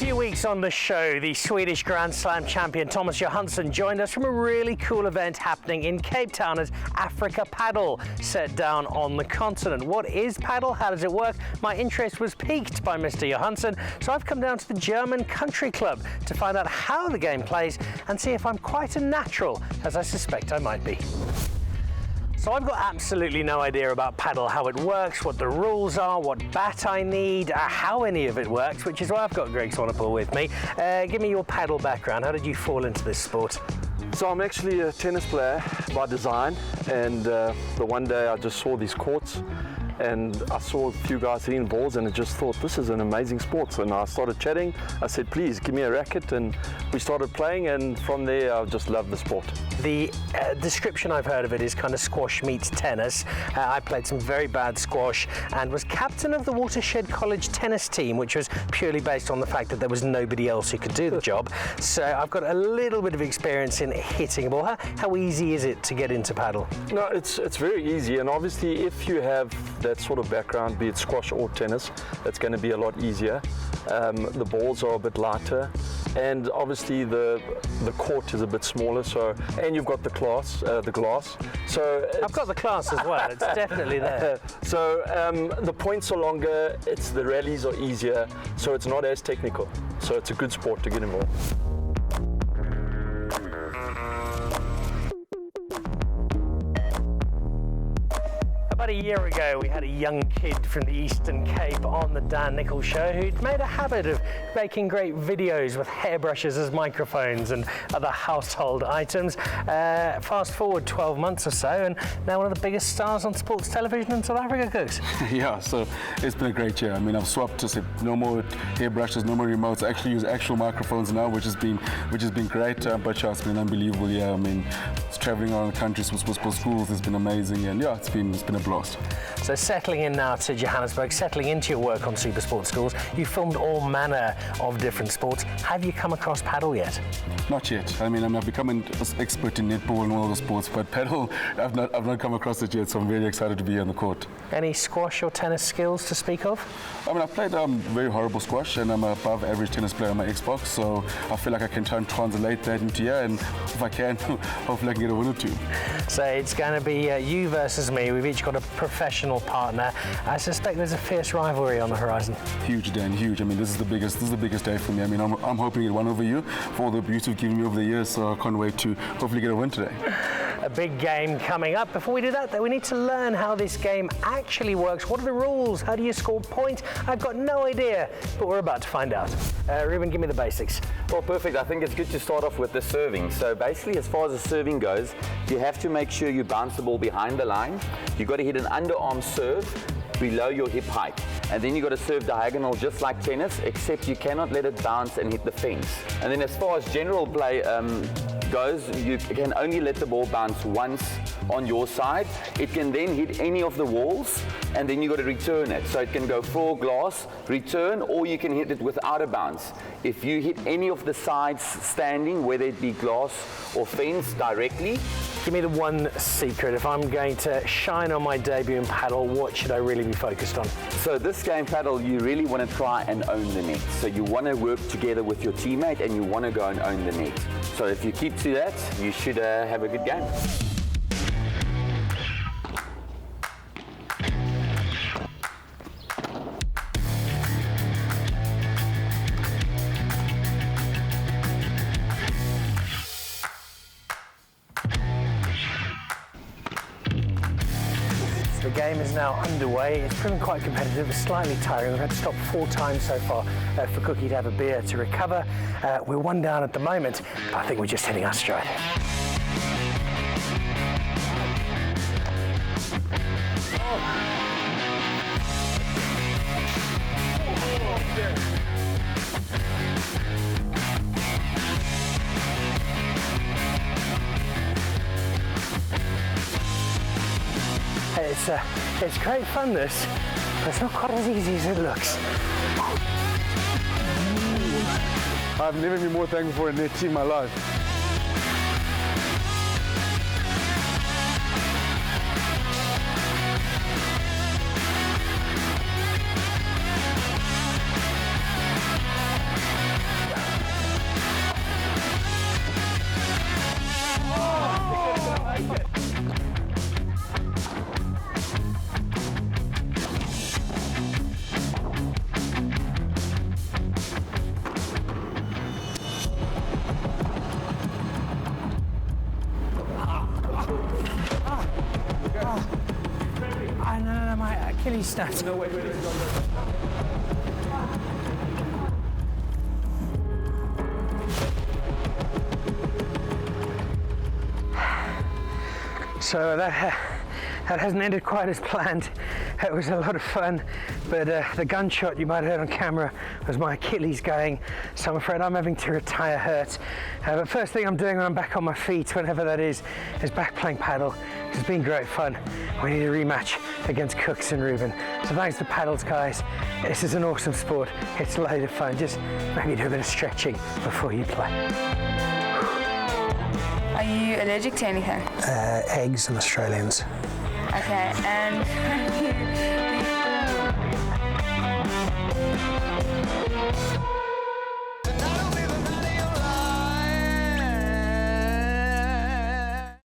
few weeks on the show, the Swedish Grand Slam champion Thomas Johansson joined us from a really cool event happening in Cape Town as Africa Padel set down on the continent. What is Padel? How does it work? My interest was piqued by Mr. Johansson, so I've come down to the German country club to find out how the game plays and see if I'm quite a natural, as I suspect I might be. So I've got absolutely no idea about Padel, how it works, what the rules are, what bat I need, how any of it works, which is why I've got Greg Swanepoel with me. Give me your Padel background. How did you fall into this sport? So I'm actually a tennis player by design, and the one day I just saw these courts and I saw a few guys hitting balls and I just thought, this is an amazing sport. And I started chatting. I said, please give me a racket, and we started playing, and from there I just loved the sport. The description I've heard of it is kind of squash meets tennis. I played some very bad squash and was captain of the Watershed College tennis team, which was purely based on the fact that there was nobody else who could do the job. So I've got a little bit of experience in hitting a ball. How easy is it to get into Padel? No, it's very easy, and obviously if you have that sort of background, be it squash or tennis, it's going to be a lot easier. The balls are a bit lighter, and obviously the court is a bit smaller, so, and you've got the glass. So I've got the class as well. It's definitely there. So the points are longer, the rallies are easier, so it's not as technical. So it's a good sport to get involved. About a year ago, we had a young kid from the Eastern Cape on the Dan Nicholl show who'd made a habit of making great videos with hairbrushes as microphones and other household items. Fast forward 12 months or so, and now one of the biggest stars on sports television in South Africa, Cooks. Yeah, so it's been a great year. I mean, I've swapped to no more hairbrushes, no more remotes. I actually use actual microphones now, which has been great. But yeah, it's been an unbelievable year. I mean, it's traveling around the country, for schools, has been amazing, and yeah, it's been a blast. So settling in now to Johannesburg, settling into your work on Supersport Schools, you filmed all manner of different sports. Have you come across Padel yet? Not yet. I mean, I've become an expert in netball and all the sports, but Padel, I've not come across it yet, so I'm very excited to be on the court. Any squash or tennis skills to speak of? I mean, I played very horrible squash, and I'm an above average tennis player on my Xbox, so I feel like I can try and translate that into here, and if I can, hopefully I can get a win or two. So it's going to be you versus me. We've each got a professional partner. I suspect there's a fierce rivalry on the horizon. Huge, Dan, huge. I mean, this is the biggest day for me. I mean, I'm hoping to get one over you for all the abuse you've given me over the years, so I can't wait to hopefully get a win today. A big game coming up. Before we do that, though, we need to learn how this game actually works. What are the rules? How do you score points? I've got no idea, but we're about to find out. Ruben, give me the basics. Well, perfect. I think it's good to start off with the serving. So basically, as far as the serving goes, you have to make sure you bounce the ball behind the line. You've got to hit an underarm serve below your hip height. And then you've got to serve diagonal just like tennis, except you cannot let it bounce and hit the fence. And then as far as general play goes, you can only let the ball bounce once on your side. It can then hit any of the walls, and then you've got to return it. So it can go floor, glass, return, or you can hit it without a bounce. If you hit any of the sides standing, whether it be glass or fence directly. Give me the one secret. If I'm going to shine on my debut in Padel, what should I really be focused on? So this game, Padel, you really want to try and own the net. So you want to work together with your teammate, and you want to go and own the net. So if you keep to that, you should have a good game. The game is now underway. It's proven quite competitive. It's slightly tiring. We've had to stop 4 times so far for Cookie to have a beer to recover. We're 1 down at the moment, but I think we're just hitting our stride. It's great fun, this, but it's not quite as easy as it looks. I've never been more thankful for a net team in my life. Achilles snapped. No, wait. So that hasn't ended quite as planned. It was a lot of fun, but the gunshot you might have heard on camera was my Achilles going, so I'm afraid I'm having to retire hurt. But first thing I'm doing when I'm back on my feet, whenever that is back playing paddle. It's been great fun. We need a rematch against Cooks and Rubin. So thanks to Padels, guys. This is an awesome sport. It's a load of fun. Just maybe do a bit of stretching before you play. Are you allergic to anything? Eggs and Australians. Okay, and